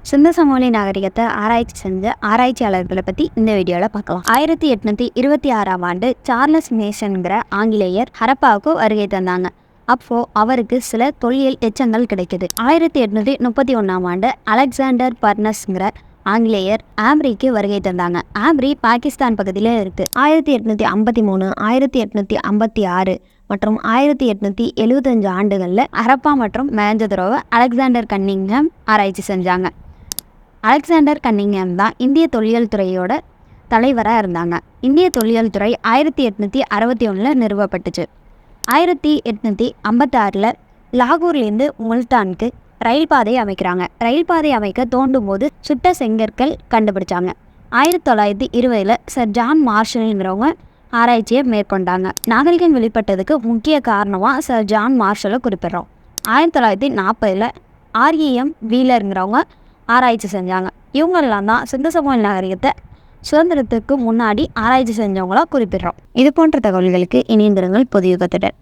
சிந்து சமவெளி நாகரிகத்தை ஆராய்ச்சி செஞ்ச ஆராய்ச்சியாளர்களை பற்றி இந்த வீடியோவில் பார்க்கலாம். 1826ஆம் ஆண்டு சார்லஸ் மேசன்கிற ஆங்கிலேயர் ஹரப்பாவுக்கு வருகை தந்தாங்க. அப்போ அவருக்கு சில தொல்லியல் எச்சங்கள் கிடைக்குது. 1831ஆம் ஆண்டு அலெக்சாண்டர் பர்னஸ்ங்கிற ஆங்கிலேயர் ஆம்ரிக்கு வருகை தந்தாங்க. ஆம்ரி பாகிஸ்தான் பகுதியிலே இருக்கு. 1853, 1856 மற்றும் 1875 ஆண்டுகளில் ஹரப்பா மற்றும் மொஹஞ்சதாரோவை அலெக்சாண்டர் கன்னிங்ஹாம் ஆராய்ச்சி செஞ்சாங்க. அலெக்சாண்டர் கன்னிங்ஹாம் தான் இந்திய தொல்லியல் துறையோட தலைவராக இருந்தாங்க. இந்திய தொல்லியல் துறை 1861 நிறுவப்பட்டுச்சு. 1856 லாகூர்லேருந்து முல்தானுக்கு ரயில் பாதை அமைக்கிறாங்க. ரயில் பாதை அமைக்க தோண்டும் போது சுட்ட செங்கற்கள் கண்டுபிடிச்சாங்க. 1920 சர் ஜான் மார்ஷல்ங்கிறவங்க ஆராய்ச்சியை மேற்கொண்டாங்க. நாகரிகம் வெளிப்பட்டதுக்கு முக்கிய காரணமாக சர் ஜான் மார்ஷலை குறிப்பிட்றோம். 1940 REM வீலருங்கிறவங்க ஆராய்ச்சி செஞ்சாங்க. இவங்களெல்லாம் தான் சிந்து சமவெளி நாகரிகத்தை சுதந்திரத்துக்கு முன்னாடி ஆராய்ச்சி செஞ்சவங்களா குறிப்பிட்றோம். இது போன்ற தகவல்களுக்கு இணைந்திருங்கள் புதிய யுகத்துடன்.